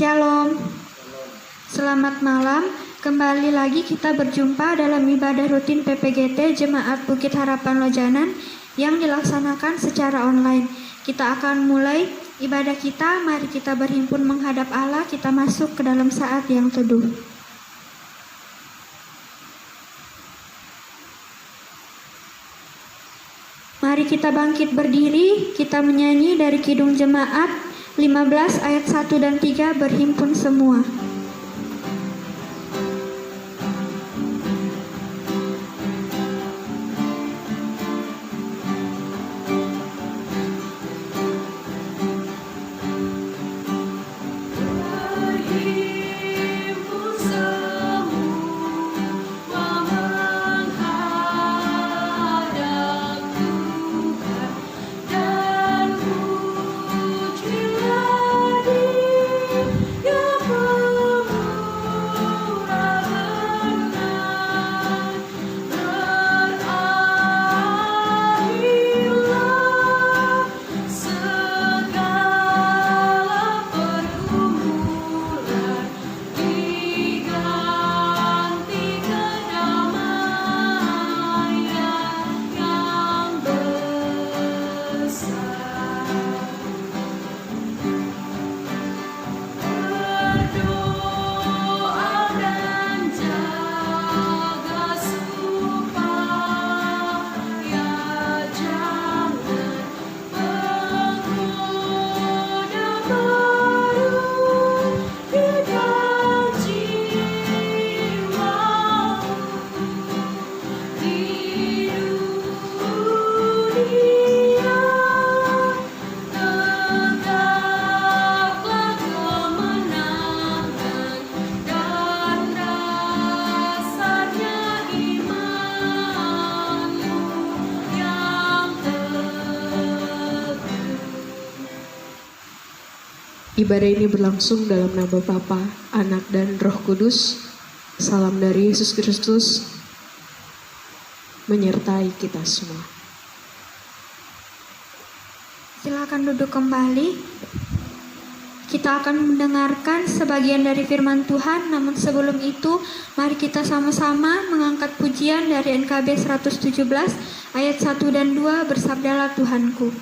Shalom. Selamat malam. Kembali lagi kita berjumpa dalam ibadah rutin PPGT Jemaat Bukit Harapan Lojanan yang dilaksanakan secara online. Kita akan mulai ibadah kita. Mari kita berhimpun menghadap Allah. Kita masuk ke dalam saat yang teduh. Mari kita bangkit berdiri. Kita menyanyi dari Kidung Jemaat 15 ayat 1 dan 3, berhimpun semua. Ibadah ini berlangsung dalam nama Bapa, Anak, dan Roh Kudus. Salam dari Yesus Kristus menyertai kita semua. Silakan duduk kembali. Kita akan mendengarkan sebagian dari firman Tuhan, namun sebelum itu mari kita sama-sama mengangkat pujian dari NKB 117 ayat 1 dan 2, bersabdalah Tuhanku.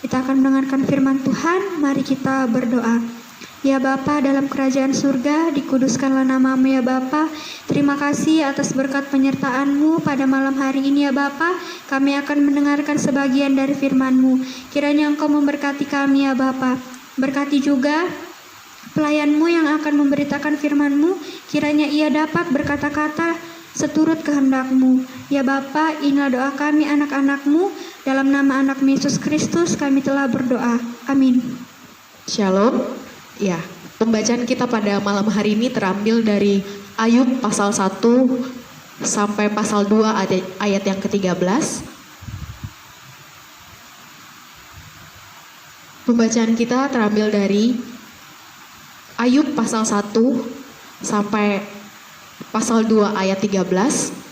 Kita akan mendengarkan firman Tuhan. Mari kita berdoa. Ya Bapa dalam kerajaan surga, dikuduskanlah nama-Mu ya Bapa. Terima kasih atas berkat penyertaan-Mu pada malam hari ini ya Bapa. Kami akan mendengarkan sebagian dari firman-Mu. Kiranya Engkau memberkati kami ya Bapa. Berkati juga pelayan-Mu yang akan memberitakan firman-Mu. Kiranya ia dapat berkata-kata seturut kehendak-Mu. Ya Bapa, inilah doa kami anak-anak-Mu. Dalam nama anak Yesus Kristus kami telah berdoa. Amin. Shalom. Ya, pembacaan kita pada malam hari ini terambil dari Ayub pasal 1 sampai pasal 2 ayat yang ke-13. Pembacaan kita terambil dari Ayub pasal 1 sampai pasal 2 ayat 13.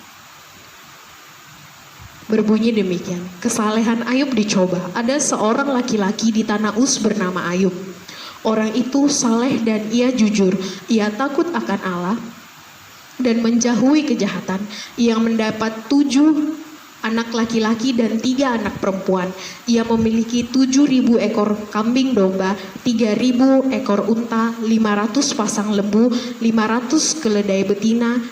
Berbunyi demikian, kesalehan Ayub dicoba. Ada seorang laki-laki di tanah Uz bernama Ayub. Orang itu saleh dan ia jujur. Ia takut akan Allah dan menjauhi kejahatan. Ia mendapat 7 anak laki-laki dan 3 anak perempuan. Ia memiliki 7.000 ekor kambing domba, 3.000 ekor unta, 500 pasang lembu, 500 keledai betina,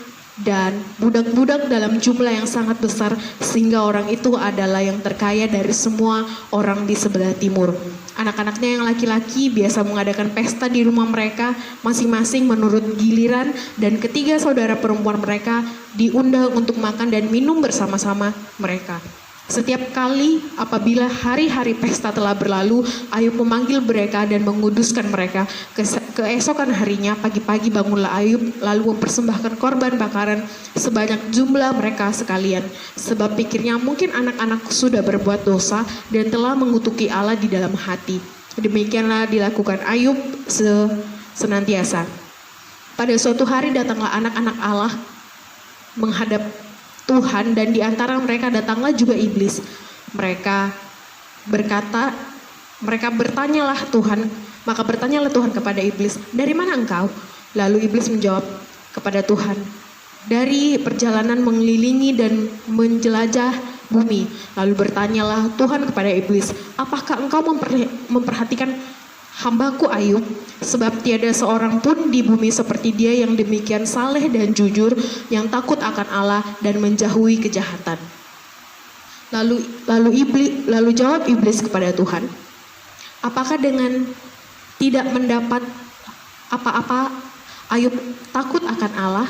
dan budak-budak dalam jumlah yang sangat besar, sehingga orang itu adalah yang terkaya dari semua orang di sebelah timur. Anak-anaknya yang laki-laki biasa mengadakan pesta di rumah mereka masing-masing menurut giliran, dan ketiga saudara perempuan mereka diundang untuk makan dan minum bersama-sama mereka. Setiap kali apabila hari-hari pesta telah berlalu, Ayub memanggil mereka dan menguduskan mereka. Keesokan harinya pagi-pagi bangunlah Ayub lalu mempersembahkan korban bakaran sebanyak jumlah mereka sekalian. Sebab pikirnya mungkin anak-anakku sudah berbuat dosa dan telah mengutuki Allah di dalam hati. Demikianlah dilakukan Ayub senantiasa. Pada suatu hari datanglah anak-anak Allah menghadap Tuhan, dan di antara mereka datanglah juga iblis. Mereka bertanyalah Tuhan, maka bertanyalah Tuhan kepada iblis, "Dari mana engkau?" Lalu iblis menjawab kepada Tuhan, "Dari perjalanan mengelilingi dan menjelajah bumi." Lalu bertanyalah Tuhan kepada iblis, "Apakah engkau memperhatikan hambaku Ayub? Sebab tiada seorang pun di bumi seperti dia yang demikian saleh dan jujur, yang takut akan Allah dan menjauhi kejahatan." Lalu jawab iblis kepada Tuhan, "Apakah dengan tidak mendapat apa-apa Ayub takut akan Allah?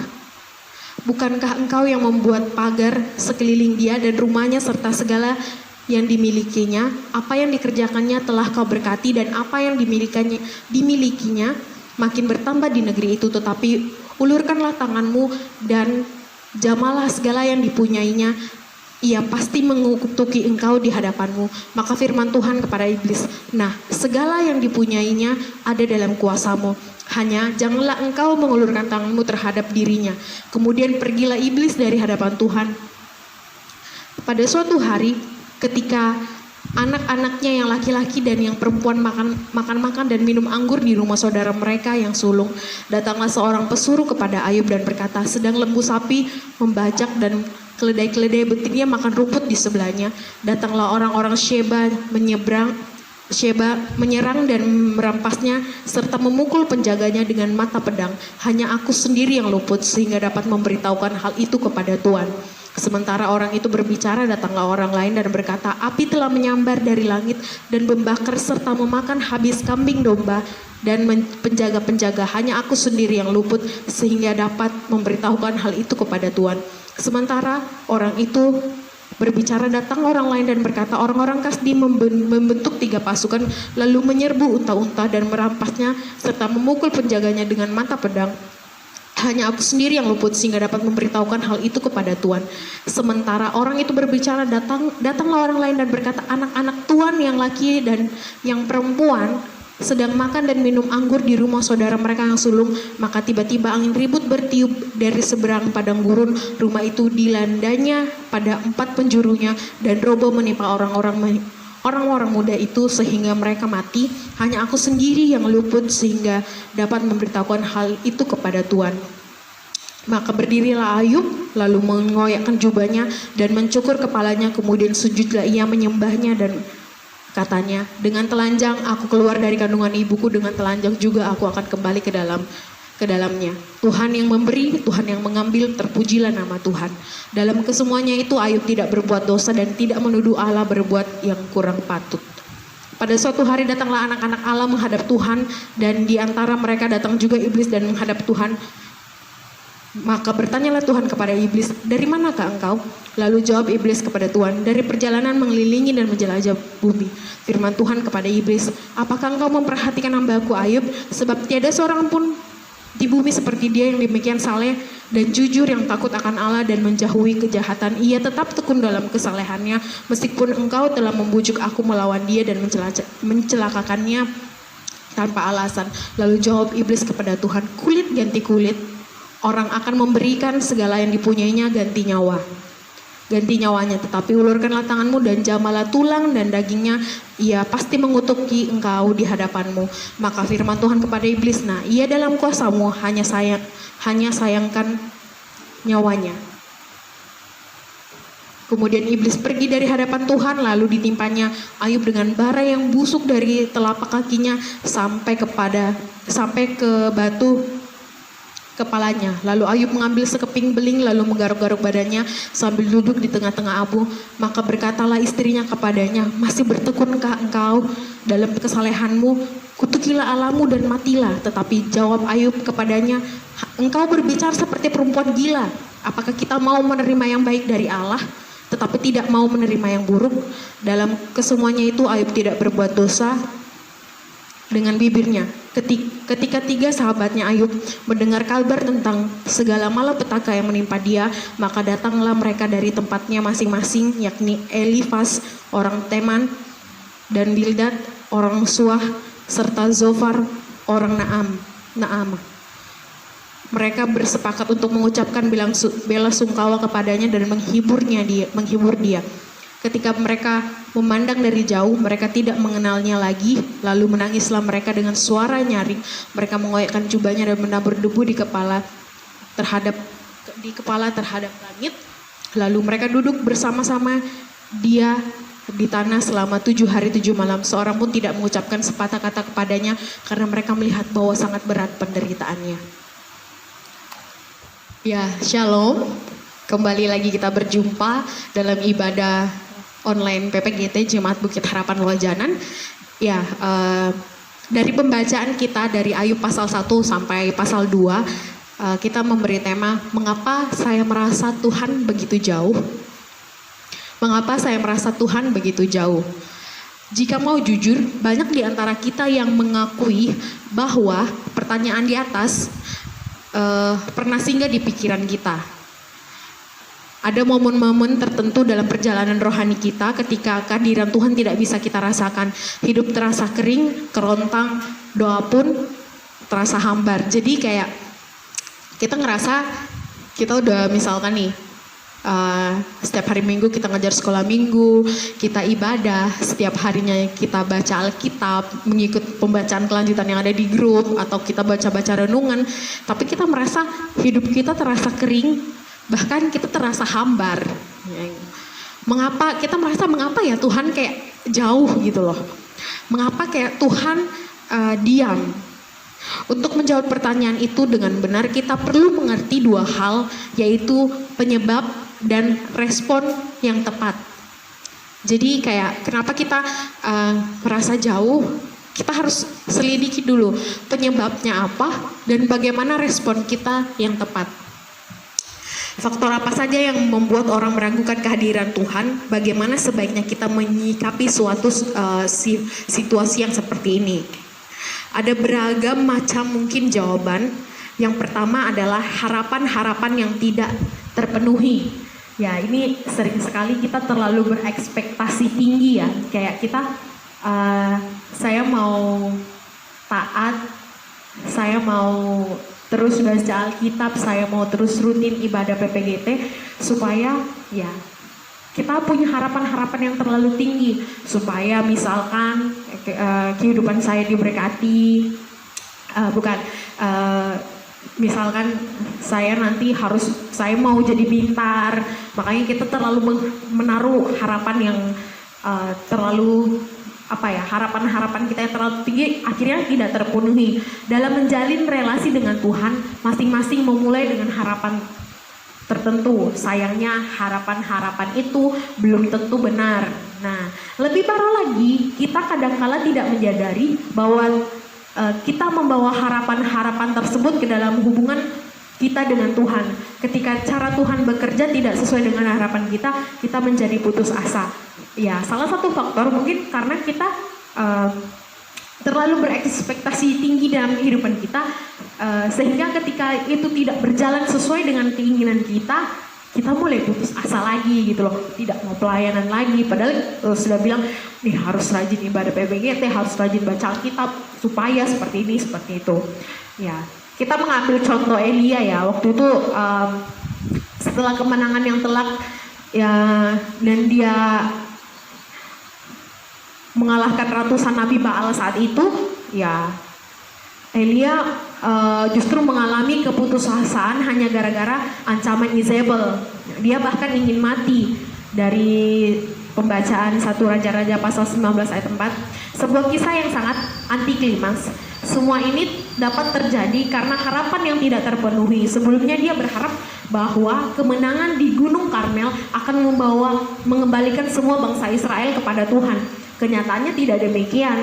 Bukankah engkau yang membuat pagar sekeliling dia dan rumahnya serta segala yang dimilikinya? Apa yang dikerjakannya telah kau berkati, dan apa yang dimilikinya makin bertambah di negeri itu. Tetapi ulurkanlah tanganmu dan jamalah segala yang dipunyainya. Ia pasti mengutuki engkau di hadapanmu." Maka firman Tuhan kepada iblis, "Nah, segala yang dipunyainya ada dalam kuasamu. Hanya janganlah engkau mengulurkan tanganmu terhadap dirinya." Kemudian pergilah iblis dari hadapan Tuhan. Pada suatu hari, ketika anak-anaknya yang laki-laki dan yang perempuan makan dan minum anggur di rumah saudara mereka yang sulung, datanglah seorang pesuruh kepada Ayub dan berkata, sedang lembu sapi membajak dan keledai-keledai betina makan rumput di sebelahnya, datanglah orang-orang Sheba menyerang dan merampasnya serta memukul penjaganya dengan mata pedang. Hanya aku sendiri yang luput sehingga dapat memberitahukan hal itu kepada Tuhan. Sementara orang itu berbicara, datanglah orang lain dan berkata, api telah menyambar dari langit dan membakar serta memakan habis kambing domba dan penjaga-penjaga. Hanya aku sendiri yang luput sehingga dapat memberitahukan hal itu kepada Tuhan. Sementara orang itu berbicara, datang orang lain dan berkata, orang-orang Kasdi membentuk 3 pasukan lalu menyerbu unta-unta dan merampasnya serta memukul penjaganya dengan mata pedang. Hanya aku sendiri yang luput sehingga dapat memberitahukan hal itu kepada Tuhan. Sementara orang itu berbicara, datanglah orang lain dan berkata, anak-anak Tuhan yang laki dan yang perempuan sedang makan dan minum anggur di rumah saudara mereka yang sulung. Maka tiba-tiba angin ribut bertiup dari seberang padang gurun. Rumah itu dilandanya pada 4 penjurunya dan roboh menimpa orang-orang muda itu sehingga mereka mati. Hanya aku sendiri yang luput sehingga dapat memberitahukan hal itu kepada Tuhan. Maka berdirilah Ayub lalu mengoyakkan jubahnya dan mencukur kepalanya, kemudian sujudlah ia menyembahnya dan katanya, dengan telanjang aku keluar dari kandungan ibuku, dengan telanjang juga aku akan kembali ke dalamnya. Tuhan yang memberi, Tuhan yang mengambil, terpujilah nama Tuhan. Dalam kesemuanya itu Ayub tidak berbuat dosa dan tidak menuduh Allah berbuat yang kurang patut. Pada suatu hari datanglah anak-anak Allah menghadap Tuhan, dan di antara mereka datang juga iblis dan menghadap Tuhan. Maka bertanyalah Tuhan kepada iblis, dari manakah engkau? Lalu jawab iblis kepada Tuhan, dari perjalanan mengelilingi dan menjelajah bumi. Firman Tuhan kepada iblis, apakah engkau memperhatikan hamba-Ku Ayub? Sebab tiada seorang pun di bumi seperti dia yang demikian saleh dan jujur, yang takut akan Allah dan menjauhi kejahatan. Ia tetap tekun dalam kesalehannya, meskipun engkau telah membujuk aku melawan dia dan mencelakakannya tanpa alasan. Lalu jawab iblis kepada Tuhan, kulit ganti kulit. Orang akan memberikan segala yang dipunyainya ganti nyawanya, tetapi ulurkanlah tanganmu dan jamalah tulang dan dagingnya, ia pasti mengutuki engkau di hadapanmu. Maka firman Tuhan kepada iblis, nah ia dalam kuasamu, hanya sayangkan nyawanya. Kemudian iblis pergi dari hadapan Tuhan, lalu ditimpanya Ayub dengan bara yang busuk dari telapak kakinya sampai ke batu kepalanya. Lalu Ayub mengambil sekeping beling lalu menggaruk-garuk badannya sambil duduk di tengah-tengah abu. Maka berkatalah istrinya kepadanya, "Masih bertekunkah engkau dalam kesalehanmu? Kutukilah Allahmu dan matilah." Tetapi jawab Ayub kepadanya, "Engkau berbicara seperti perempuan gila. Apakah kita mau menerima yang baik dari Allah, tetapi tidak mau menerima yang buruk?" Dalam kesemuanya itu Ayub tidak berbuat dosa dengan bibirnya. Ketika 3 sahabatnya Ayub mendengar kabar tentang segala malapetaka yang menimpa dia, maka datanglah mereka dari tempatnya masing-masing, yakni Elifas orang Teman dan Bildad orang Suah serta Zofar orang Naam. Mereka bersepakat untuk mengucapkan bela sungkawa kepadanya dan menghibur dia. Ketika mereka memandang dari jauh, mereka tidak mengenalnya lagi. Lalu menangislah mereka dengan suara nyaring. Mereka mengoyakkan jubahnya dan menabur debu di kepala terhadap langit. Lalu mereka duduk bersama-sama dia di tanah selama 7 hari 7 malam. Seorang pun tidak mengucapkan sepatah kata kepadanya karena mereka melihat bahwa sangat berat penderitaannya. Ya, shalom. Kembali lagi kita berjumpa dalam ibadah online PPGT Jemaat Bukit Harapan Lojanan. Ya, dari pembacaan kita dari Ayub pasal 1 sampai pasal 2, kita memberi tema, mengapa saya merasa Tuhan begitu jauh? Mengapa saya merasa Tuhan begitu jauh? Jika mau jujur, banyak di antara kita yang mengakui bahwa pertanyaan di atas pernah singgah di pikiran kita. Ada momen-momen tertentu dalam perjalanan rohani kita ketika kehadiran Tuhan tidak bisa kita rasakan. Hidup terasa kering, kerontang, doa pun terasa hambar. Jadi kayak kita ngerasa kita udah misalkan nih, setiap hari Minggu kita ngajar sekolah minggu, kita ibadah, setiap harinya kita baca Alkitab, mengikut pembacaan kelanjutan yang ada di grup, atau kita baca-baca renungan. Tapi kita merasa hidup kita terasa kering, bahkan kita terasa hambar. Mengapa ya Tuhan kayak jauh gitu loh? Mengapa kayak Tuhan diam? Untuk menjawab pertanyaan itu dengan benar, kita perlu mengerti 2 hal, yaitu penyebab dan respon yang tepat. Jadi kayak kenapa kita merasa jauh? Kita harus selidiki dulu penyebabnya apa dan bagaimana respon kita yang tepat. Faktor apa saja yang membuat orang meragukan kehadiran Tuhan? Bagaimana sebaiknya kita menyikapi suatu situasi yang seperti ini? Ada beragam macam mungkin jawaban. Yang pertama adalah harapan-harapan yang tidak terpenuhi. Ya, ini sering sekali kita terlalu berekspektasi tinggi ya. Kayak kita, saya mau taat, saya mau terus baca Alkitab, saya mau terus rutin ibadah PPGT supaya ya kita punya harapan-harapan yang terlalu tinggi supaya misalkan kehidupan saya diberkati, misalkan saya mau jadi pintar, makanya kita terlalu menaruh harapan yang terlalu harapan-harapan kita yang terlalu tinggi akhirnya tidak terpenuhi. Dalam menjalin relasi dengan Tuhan, masing-masing memulai dengan harapan tertentu. Sayangnya harapan-harapan itu belum tentu benar. Nah, lebih parah lagi, kita kadangkala tidak menyadari bahwa kita membawa harapan-harapan tersebut ke dalam hubungan kita dengan Tuhan. Ketika cara Tuhan bekerja tidak sesuai dengan harapan kita menjadi putus asa. Ya, salah satu faktor mungkin karena kita terlalu berekspektasi tinggi dalam kehidupan kita, sehingga ketika itu tidak berjalan sesuai dengan keinginan kita mulai putus asa lagi gitu loh, tidak mau pelayanan lagi. Padahal sudah bilang, nih harus rajin ibadah PPGT, harus rajin baca Alkitab supaya seperti ini, seperti itu. Ya, kita mengambil contoh Elia ya, waktu itu setelah kemenangan yang telak ya, dan dia mengalahkan ratusan nabi Baal saat itu, ya Elia justru mengalami keputusasaan hanya gara-gara ancaman Izebel. Dia bahkan ingin mati. Dari pembacaan 1 Raja-Raja pasal 19 ayat 4, sebuah kisah yang sangat anti klimaks. Semua ini dapat terjadi karena harapan yang tidak terpenuhi. Sebelumnya dia berharap bahwa kemenangan di Gunung Karmel akan mengembalikan semua bangsa Israel kepada Tuhan. Kenyataannya tidak demikian.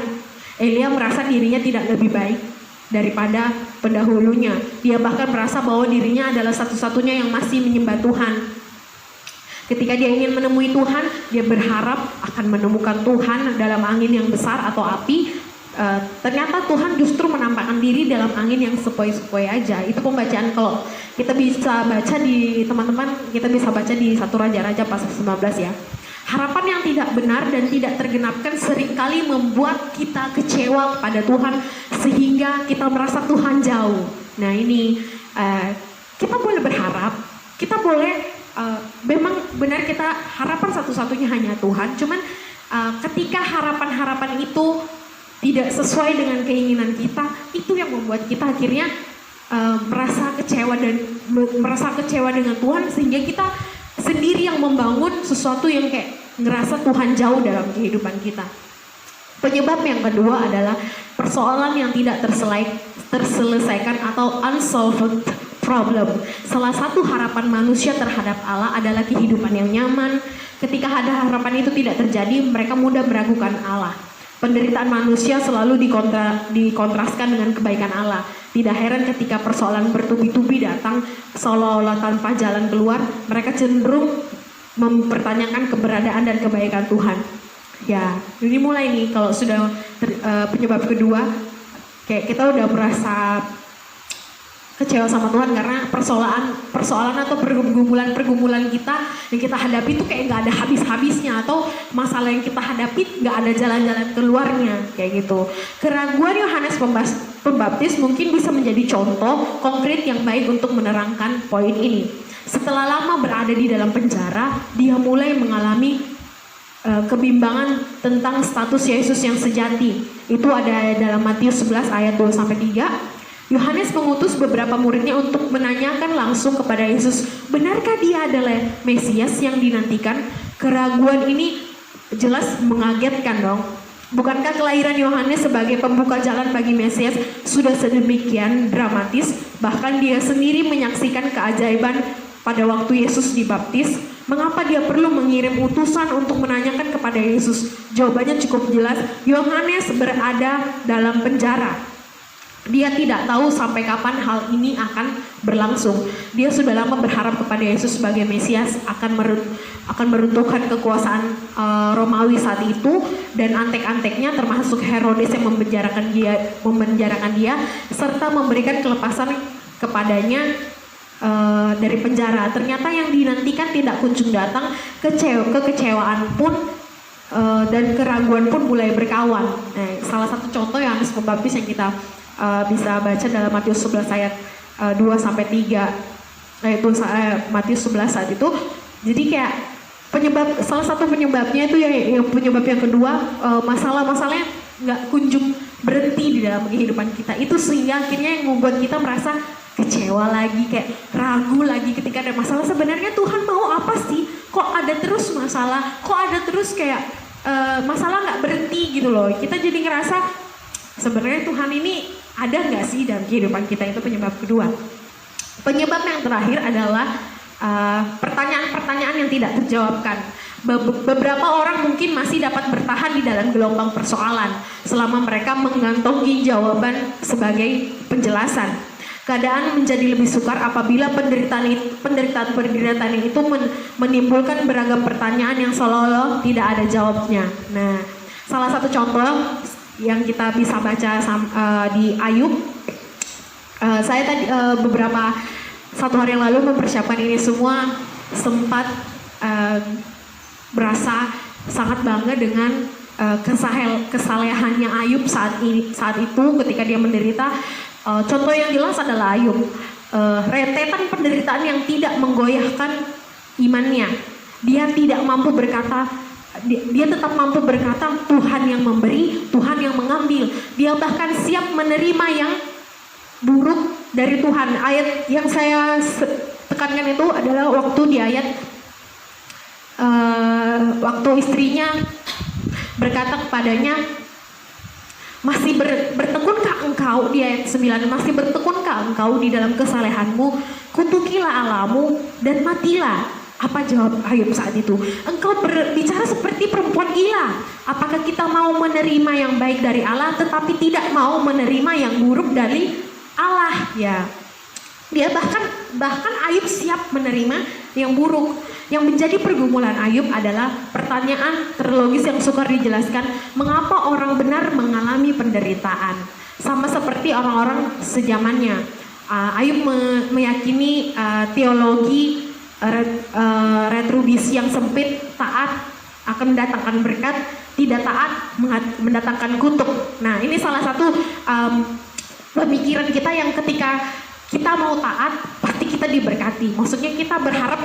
Elia merasa dirinya tidak lebih baik daripada pendahulunya. Dia bahkan merasa bahwa dirinya adalah satu-satunya yang masih menyembah Tuhan. Ketika dia ingin menemui Tuhan, dia berharap akan menemukan Tuhan dalam angin yang besar atau api. Ternyata Tuhan justru menampakkan diri dalam angin yang sepoi-sepoi aja. Itu pembacaan, kalau kita bisa baca di teman-teman, kita bisa baca di 1 Raja-Raja pasal 19 ya. Harapan yang tidak benar dan tidak tergenapkan seringkali membuat kita kecewa kepada Tuhan sehingga kita merasa Tuhan jauh. Nah ini kita boleh berharap, kita boleh memang benar kita harapan satu-satunya hanya Tuhan. Cuman ketika harapan-harapan itu tidak sesuai dengan keinginan kita, itu yang membuat kita akhirnya merasa kecewa dengan Tuhan, sehingga kita sendiri yang membangun sesuatu yang kayak ngerasa Tuhan jauh dalam kehidupan kita. Penyebab yang kedua adalah persoalan yang tidak terselesaikan atau unsolved problem. Salah satu harapan manusia terhadap Allah adalah kehidupan yang nyaman. Ketika ada harapan itu tidak terjadi, mereka mudah meragukan Allah. Penderitaan manusia selalu dikontraskan dengan kebaikan Allah. Tidak heran ketika persoalan bertubi-tubi datang seolah-olah tanpa jalan keluar, mereka cenderung mempertanyakan keberadaan dan kebaikan Tuhan. Ya, ini mulai nih kalau sudah penyebab kedua, kayak kita udah merasa kecewa sama Tuhan karena persoalan atau pergumulan kita yang kita hadapi itu kayak nggak ada habis-habisnya, atau masalah yang kita hadapi nggak ada jalan-jalan keluarnya kayak gitu. Keraguan Yohanes Pembaptis mungkin bisa menjadi contoh konkret yang baik untuk menerangkan poin ini. Setelah lama berada di dalam penjara, dia mulai mengalami kebimbangan tentang status Yesus yang sejati. Itu ada dalam Matius 11 ayat 2-3. Yohanes mengutus beberapa muridnya untuk menanyakan langsung kepada Yesus, benarkah dia adalah Mesias yang dinantikan? Keraguan ini jelas mengagetkan dong. Bukankah kelahiran Yohanes sebagai pembuka jalan bagi Mesias sudah sedemikian dramatis? Bahkan dia sendiri menyaksikan keajaiban pada waktu Yesus dibaptis. Mengapa dia perlu mengirim utusan untuk menanyakan kepada Yesus? Jawabannya cukup jelas, Yohanes berada dalam penjara. Dia tidak tahu sampai kapan hal ini akan berlangsung. Dia sudah lama berharap kepada Yesus sebagai Mesias akan meruntuhkan kekuasaan Romawi saat itu, dan antek-anteknya termasuk Herodes yang memenjarakan dia serta memberikan kelepasan kepadanya dari penjara. Ternyata yang dinantikan tidak kunjung datang. Kekecewaan pun dan keraguan pun mulai berkawan. Salah satu contoh Yohanes Pembaptis yang kita bisa baca dalam Matius 11 ayat 2-3, yaitu Matius 11 saat itu. Jadi kayak salah satu penyebabnya itu penyebab yang kedua, masalah-masalahnya nggak kunjung berhenti di dalam kehidupan kita. Itu sehingga akhirnya yang membuat kita merasa kecewa lagi, kayak ragu lagi ketika ada masalah. Sebenarnya Tuhan mau apa sih? Kok ada terus masalah? Kok ada terus kayak masalah nggak berhenti gitu loh. Kita jadi ngerasa sebenarnya Tuhan ini ada nggak sih dalam kehidupan kita. Itu penyebab kedua. Penyebab yang terakhir adalah pertanyaan-pertanyaan yang tidak terjawabkan. Beberapa orang mungkin masih dapat bertahan di dalam gelombang persoalan selama mereka mengantongi jawaban sebagai penjelasan. Keadaan menjadi lebih sukar apabila penderitaan itu menimbulkan beragam pertanyaan yang seolah-olah tidak ada jawabnya. Nah, salah satu contoh yang kita bisa baca di Ayub, saya tadi satu hari yang lalu mempersiapkan ini semua, sempat berasa sangat bangga dengan kesalehannya Ayub saat itu ketika dia menderita. Contoh yang jelas adalah Ayub, rentetan penderitaan yang tidak menggoyahkan imannya. Dia tidak mampu berkata, dia tetap mampu berkata Tuhan yang memberi, Tuhan yang mengambil. Dia bahkan siap menerima yang buruk dari Tuhan. Ayat yang saya tekankan itu adalah waktu di ayat waktu istrinya berkata kepadanya, masih bertekunkah engkau, di ayat 9, masih bertekunkah engkau di dalam kesalehanmu? Kutukilah Allahmu dan matilah. Apa jawab Ayub saat itu? Engkau berbicara seperti perempuan gila. Apakah kita mau menerima yang baik dari Allah tetapi tidak mau menerima yang buruk dari Allah? Ya, dia bahkan Ayub siap menerima yang buruk. Yang menjadi pergumulan Ayub adalah pertanyaan terlogis yang sukar dijelaskan, mengapa orang benar mengalami penderitaan? Sama seperti orang-orang sezamannya. Ayub meyakini teologi retribusi yang sempit, taat akan mendatangkan berkat, tidak taat mendatangkan kutuk. Nah, ini salah satu pemikiran kita yang ketika kita mau taat pasti kita diberkati. Maksudnya kita berharap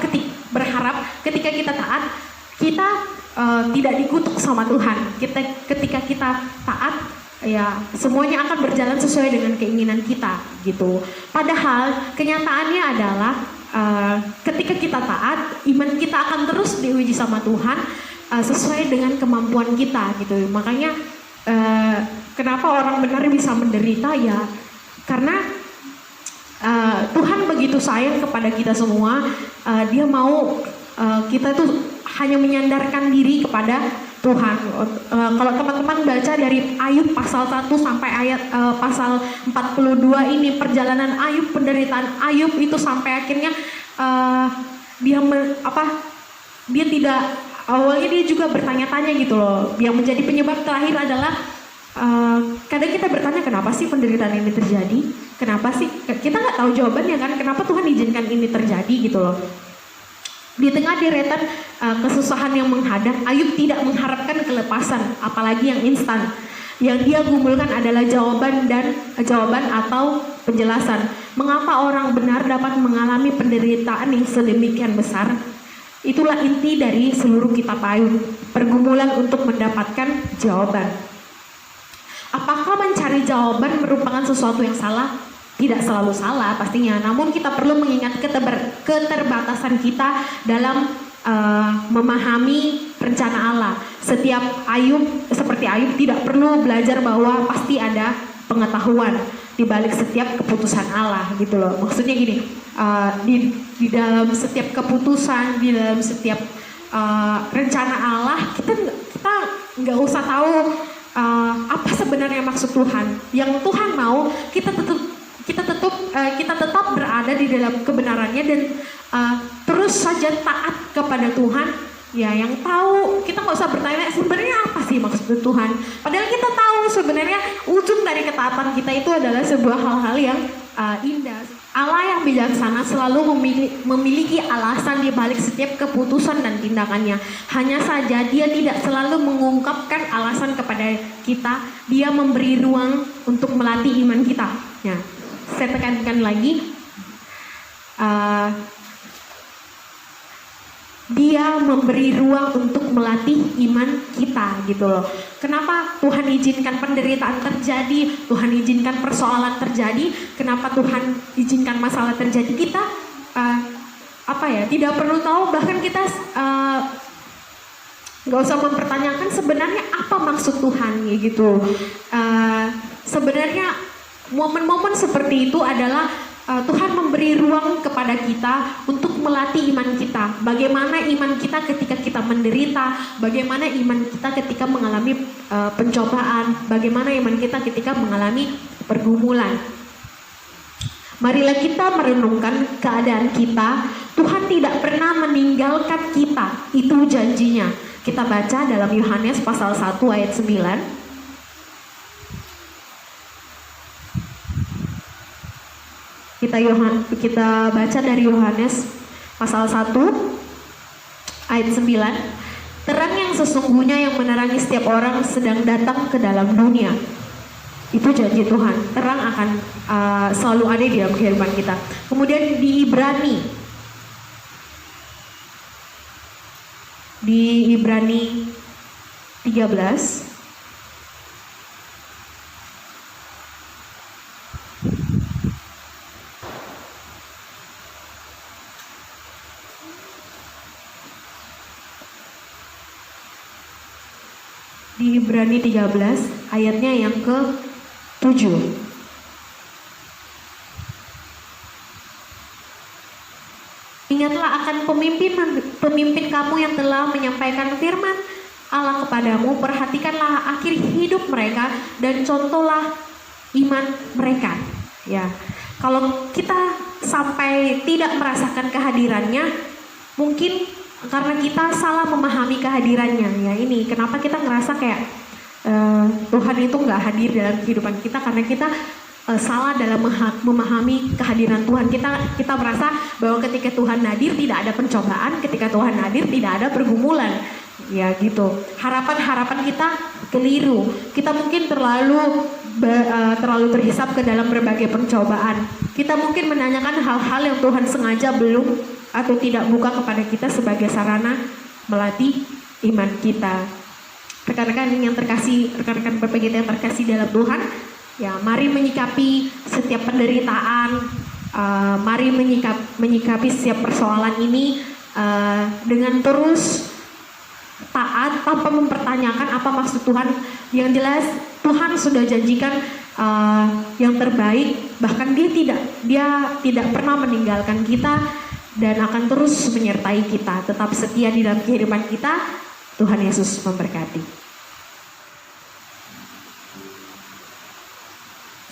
ketika kita taat kita tidak dikutuk sama Tuhan. Ketika kita taat ya semuanya akan berjalan sesuai dengan keinginan kita gitu. Padahal kenyataannya adalah ketika kita taat, iman kita akan terus diuji sama Tuhan sesuai dengan kemampuan kita gitu. Makanya kenapa orang benar bisa menderita ya karena Tuhan begitu sayang kepada kita semua, Dia mau kita tuh hanya menyandarkan diri kepada Tuhan. Kalau teman-teman baca dari Ayub pasal 1 sampai ayat pasal 42 ini, perjalanan Ayub, penderitaan Ayub itu sampai akhirnya dia tidak, awalnya dia juga bertanya-tanya gitu loh. Yang menjadi penyebab terakhir adalah kadang kita bertanya kenapa sih penderitaan ini terjadi? Kenapa sih? Kita nggak tahu jawabannya kan? Kenapa Tuhan izinkan ini terjadi gitu loh? Di tengah deretan kesusahan yang menghadang, Ayub tidak mengharapkan kelepasan, apalagi yang instan. Yang dia gumulkan adalah jawaban atau penjelasan. Mengapa orang benar dapat mengalami penderitaan yang sedemikian besar? Itulah inti dari seluruh kitab Ayub, pergumulan untuk mendapatkan jawaban. Apakah mencari jawaban merupakan sesuatu yang salah? Tidak selalu salah pastinya, namun kita perlu mengingat keterbatasan kita dalam memahami rencana Allah. Seperti Ayub tidak perlu belajar bahwa pasti ada pengetahuan di balik setiap keputusan Allah gitu loh. Maksudnya gini, di dalam setiap keputusan, di dalam setiap rencana Allah, kita nggak usah tahu apa sebenarnya maksud Tuhan. Yang Tuhan mau kita tetap berada di dalam kebenarannya dan terus saja taat kepada Tuhan. Ya, yang tahu, kita nggak usah bertanya sebenarnya apa sih maksud Tuhan. Padahal kita tahu sebenarnya ujung dari ketaatan kita itu adalah sebuah hal-hal yang indah. Allah yang bijaksana selalu memiliki alasan di balik setiap keputusan dan tindakannya. Hanya saja Dia tidak selalu mengungkapkan alasan kepada kita. Dia memberi ruang untuk melatih iman kita. Ya, saya tekankan lagi. Dia memberi ruang untuk melatih iman kita gitu loh. Kenapa Tuhan izinkan penderitaan terjadi, Tuhan izinkan persoalan terjadi, kenapa Tuhan izinkan masalah terjadi? Kita tidak perlu tahu, bahkan kita nggak usah mempertanyakan sebenarnya apa maksud Tuhan gitu. Sebenarnya momen-momen seperti itu adalah Tuhan memberi ruang kepada kita untuk melatih iman kita. Bagaimana iman kita ketika kita menderita, bagaimana iman kita ketika mengalami pencobaan, bagaimana iman kita ketika mengalami pergumulan. Marilah kita merenungkan keadaan kita. Tuhan tidak pernah meninggalkan kita, itu janjinya. Kita baca dalam Yohanes pasal 1 ayat 9. Kita baca dari Yohanes pasal 1 ayat 9. Terang yang sesungguhnya yang menerangi setiap orang sedang datang ke dalam dunia. Itu janji Tuhan. Terang akan selalu ada di dalam kehidupan kita. Kemudian di Ibrani 13 di Ibrani 13 ayatnya yang ke-7. Ingatlah akan pemimpin kamu yang telah menyampaikan firman Allah kepadamu, perhatikanlah akhir hidup mereka dan contohlah iman mereka. Ya, kalau kita sampai tidak merasakan kehadirannya, mungkin karena kita salah memahami kehadirannya. Ya, ini kenapa kita ngerasa kayak Tuhan itu nggak hadir dalam kehidupan kita, karena kita salah dalam memahami kehadiran Tuhan. Kita merasa bahwa ketika Tuhan hadir tidak ada pencobaan, ketika Tuhan hadir tidak ada pergumulan. Ya gitu. Harapan kita keliru. Kita mungkin terlalu terhisap ke dalam berbagai pencobaan. Kita mungkin menanyakan hal-hal yang Tuhan sengaja belum atau tidak buka kepada kita sebagai sarana melatih iman kita. Rekan-rekan yang terkasih, rekan-rekan berpegit yang terkasih dalam Tuhan, ya mari menyikapi setiap penderitaan, mari menyikapi setiap persoalan ini dengan terus taat tanpa mempertanyakan apa maksud Tuhan. Yang jelas Tuhan sudah janjikan yang terbaik, bahkan dia tidak pernah meninggalkan kita dan akan terus menyertai kita, tetap setia di dalam kehidupan kita. Tuhan Yesus memberkati.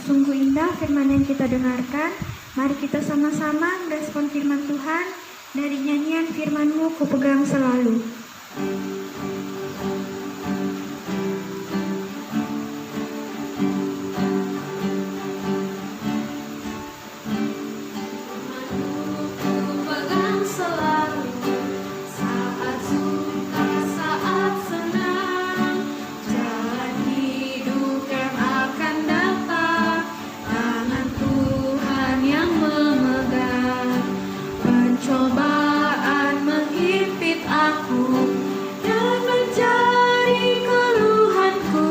Sungguh indah firman yang kita dengarkan. Mari kita sama-sama merespon firman Tuhan dari nyanyian firman-Mu kupegang selalu. Cobaan menghipit aku dan mencari keluhanku.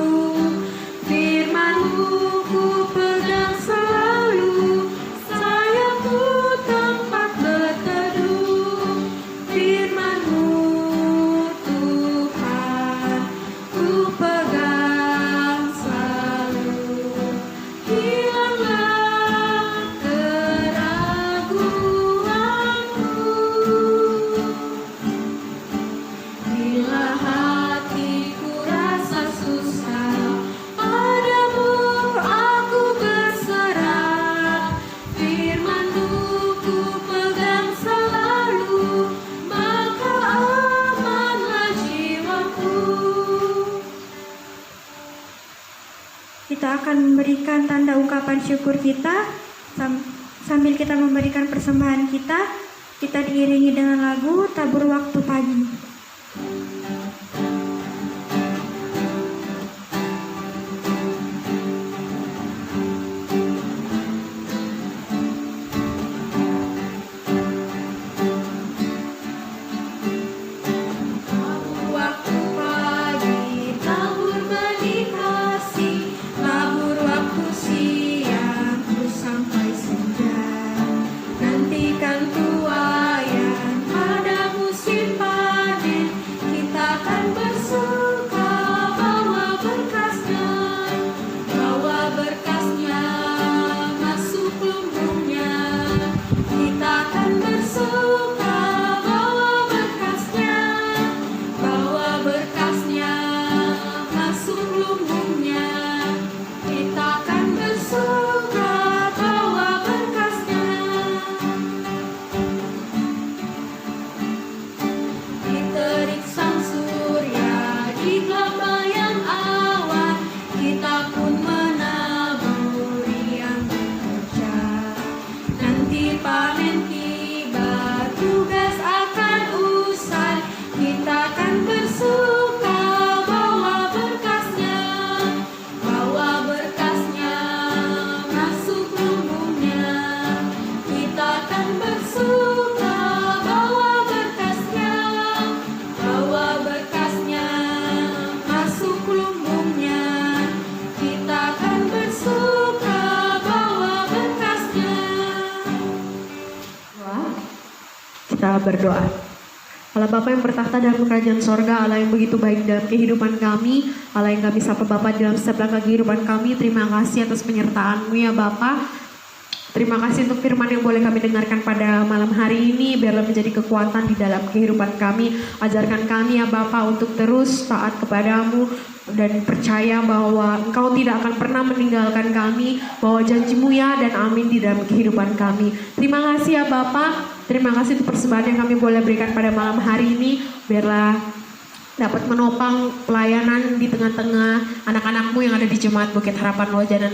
Firman-Mu ku pegang selalu, sayapku tempat berteduh. Firman-Mu Tuhan ku pegang selalu. Hilanglah keraguan bila hatiku rasa susah, padamu aku berserah. Firman-Mu ku pegang selalu, maka amanlah jiwaku. Kita akan memberikan tanda ungkapan syukur kita sambil kita memberikan persembahan kita. Kita diiringi dengan lagu Tabur Waktu Pagi. Waktu pagi, tabur benih kasih, tabur waktu siang, terus sampai senja. Nantikan tuaian pada musim panen, kita akan bersuka bawa berkasnya masuk lumbungnya. Kita akan bersuka bawa berkasnya masuk lumbungnya. Kita akan bersuka bawa berkasnya. Di terik sang surya, di kebayang awan, kita pun menaburi yang bekerja. Nanti panen tiba, tugas akan usai, kita akan bersuka bawa berkasnya masuk lumbungnya. Kita akan bersuka bawa berkasnya masuk lumbungnya. Kita akan bersuka bawa berkasnya. Kita berdoa. Allah Bapa yang bertahta dalam kerajaan sorga, Allah yang begitu baik dalam kehidupan kami, Allah yang kami sapa Bapa dalam setiap langkah kehidupan kami. Terima kasih atas penyertaan-Mu ya Bapa. Terima kasih untuk firman yang boleh kami dengarkan pada malam hari ini, biarlah menjadi kekuatan di dalam kehidupan kami. Ajarkan kami ya Bapa untuk terus taat kepadamu dan percaya bahwa Engkau tidak akan pernah meninggalkan kami, bahwa janji-Mu ya dan amin di dalam kehidupan kami. Terima kasih ya Bapa. Terima kasih untuk persembahan yang kami boleh berikan pada malam hari ini. Biarlah dapat menopang pelayanan di tengah-tengah anak-anak-Mu yang ada di Jemaat Bukit Harapan Loja dan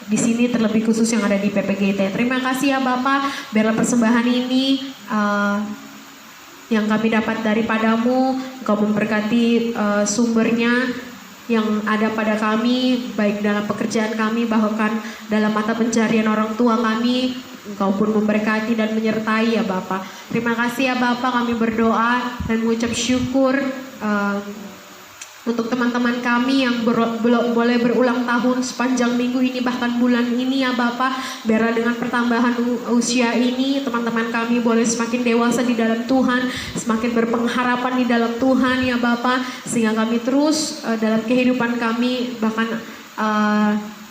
di sini terlebih khusus yang ada di PPGT. Terima kasih ya Bapak. Biarlah persembahan ini yang kami dapat daripadamu, Engkau memberkati sumbernya yang ada pada kami, baik dalam pekerjaan kami, bahkan dalam mata pencarian orang tua kami. Engkau pun memberkati dan menyertai ya Bapak. Terima kasih ya Bapak, kami berdoa dan mengucap syukur untuk teman-teman kami yang boleh berulang tahun sepanjang minggu ini, bahkan bulan ini ya Bapak. Biarlah dengan pertambahan usia ini, teman-teman kami boleh semakin dewasa di dalam Tuhan, semakin berpengharapan di dalam Tuhan ya Bapak. Sehingga kami terus dalam kehidupan kami, bahkan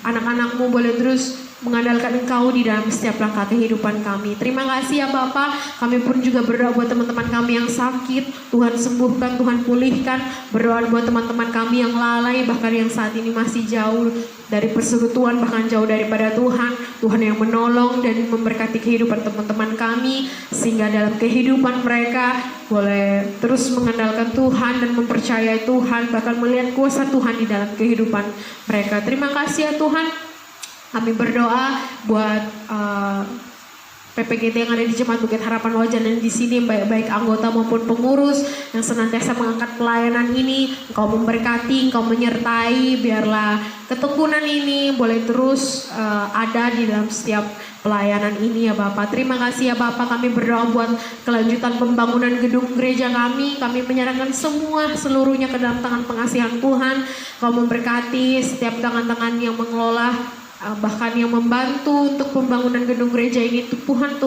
anak-anak-Mu boleh terus mengandalkan Engkau di dalam setiap langkah kehidupan kami. Terima kasih ya Bapak. Kami pun juga berdoa buat teman-teman kami yang sakit, Tuhan sembuhkan, Tuhan pulihkan. Berdoa buat teman-teman kami yang lalai, bahkan yang saat ini masih jauh dari persekutuan, bahkan jauh daripada Tuhan. Tuhan yang menolong dan memberkati kehidupan teman-teman kami, sehingga dalam kehidupan mereka boleh terus mengandalkan Tuhan dan mempercayai Tuhan, bahkan melihat kuasa Tuhan di dalam kehidupan mereka. Terima kasih ya Tuhan. Kami berdoa buat PPGT yang ada di Jemaat Bukit Harapan Loja dan di sini baik anggota maupun pengurus yang senantiasa mengangkat pelayanan ini. Engkau memberkati, Engkau menyertai, biarlah ketekunan ini boleh terus ada di dalam setiap pelayanan ini ya Bapak. Terima kasih ya Bapak, kami berdoa buat kelanjutan pembangunan gedung gereja kami. Kami menyerahkan seluruhnya ke dalam tangan pengasihan Tuhan. Engkau memberkati setiap tangan-tangan yang mengelola, bahkan yang membantu untuk pembangunan gedung gereja ini. Tuhan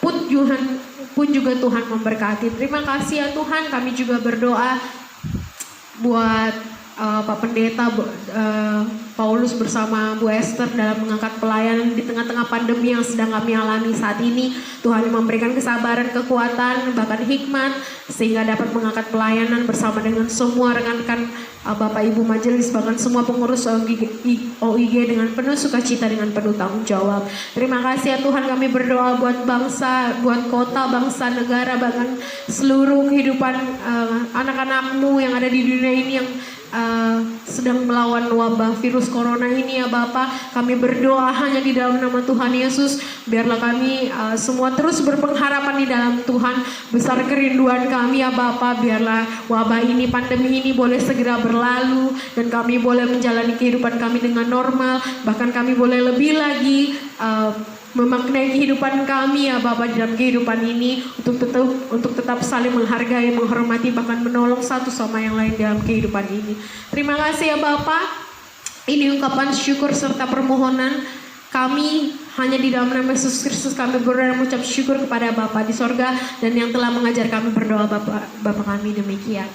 pun juga Tuhan memberkati. Terima kasih ya Tuhan. Kami juga berdoa buat Pak Pendeta Paulus bersama Bu Esther dalam mengangkat pelayanan di tengah-tengah pandemi yang sedang kami alami saat ini. Tuhan yang memberikan kesabaran, kekuatan, bahkan hikmat, sehingga dapat mengangkat pelayanan bersama dengan semua rekan-rekan Bapak Ibu Majelis, bahkan semua pengurus OIG dengan penuh sukacita, dengan penuh tanggung jawab. Terima kasih ya Tuhan. Kami berdoa buat bangsa, buat kota, bangsa, negara, bahkan seluruh kehidupan anak-anak-Mu yang ada di dunia ini yang sedang melawan wabah virus corona ini ya Bapak. Kami berdoa hanya di dalam nama Tuhan Yesus. Biarlah kami semua terus berpengharapan di dalam Tuhan. Besar kerinduan kami ya Bapak, biarlah wabah ini, pandemi ini boleh segera berlalu dan kami boleh menjalani kehidupan kami dengan normal. Bahkan kami boleh lebih lagi memaknai kehidupan kami ya Bapak dalam kehidupan ini, untuk tetap saling menghargai, menghormati, bahkan menolong satu sama yang lain dalam kehidupan ini. Terima kasih ya Bapak. Ini ungkapan syukur serta permohonan kami hanya di dalam nama Yesus Kristus. Kami berdoa dan mengucap syukur kepada Bapa di sorga dan yang telah mengajar kami berdoa. Bapa kami demikian.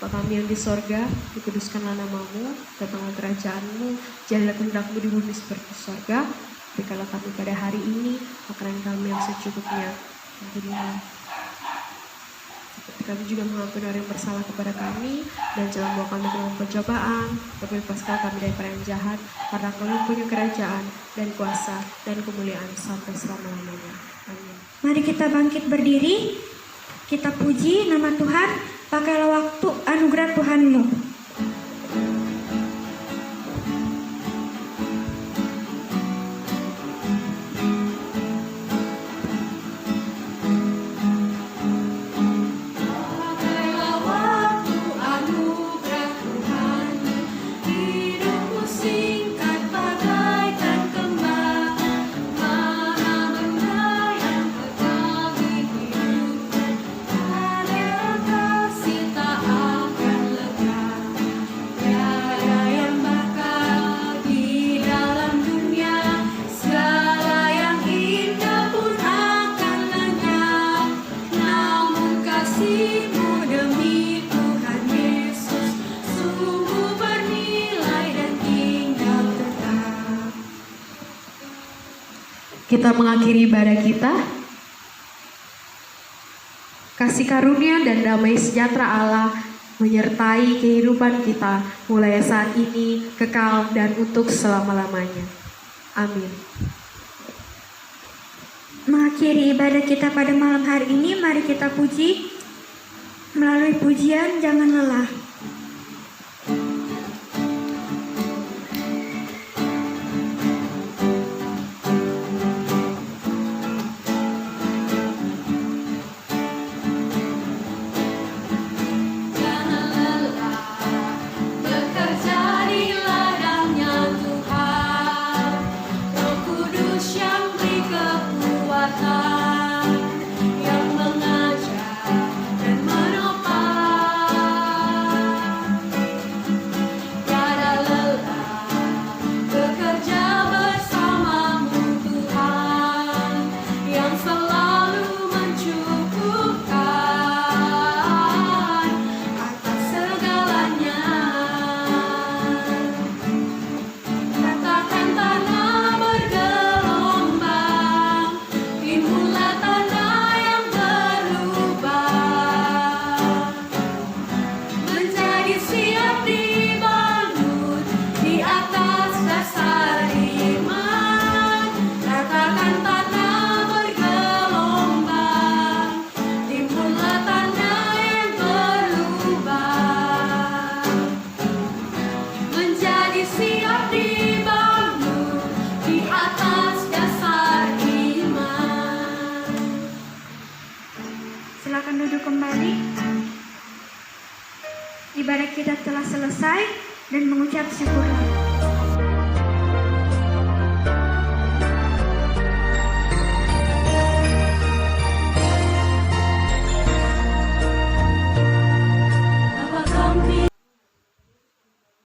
Bapa kami yang di sorga, dikuduskanlah nama-Mu, datanglah kerajaan-Mu, jadilah kehendak-Mu di bumi seperti di sorga. Berikanlah kami pada hari ini makanan kami yang secukupnya. Ampunilah seperti kami juga mengampuni orang yang bersalah kepada kami, dan jangan bawa kami ke dalam pencobaan, tapi lepaskanlah kami daripada yang jahat, karena Kau punya kerajaan dan kuasa dan kemuliaan sampai selama-lamanya. Amin. Mari kita bangkit berdiri, kita puji nama Tuhan, pakailah waktu anugerah Tuhan-Mu. Kasih tak akan lega. Kita mengakhiri ibadah kita. Kasih karunia dan damai sejahtera Allah menyertai kehidupan kita mulai saat ini, kekal, dan untuk selama-lamanya. Amin. Mengakhiri ibadah kita pada malam hari ini, mari kita puji melalui pujian Jangan Lelah. Jangan lelah bekerja di ladangnya Tuhan, Roh Kudus yang beri kekuatan, yang mengajar dan menopang. Tiada lelah bekerja bersamamu Tuhan, yang selalu mencukupkan atas segalanya. Katakan tanah bergelombang, timbullah tanah yang berlubang, menjadi siap dibangun di atas dasar iman. Katakan tanah bergelombang, timbullah tanah yang berlubang, menjadi siap dibangun di atas dasar iman. Silakan duduk kembali. Ibadah kita telah selesai dan mengucap syukurlah.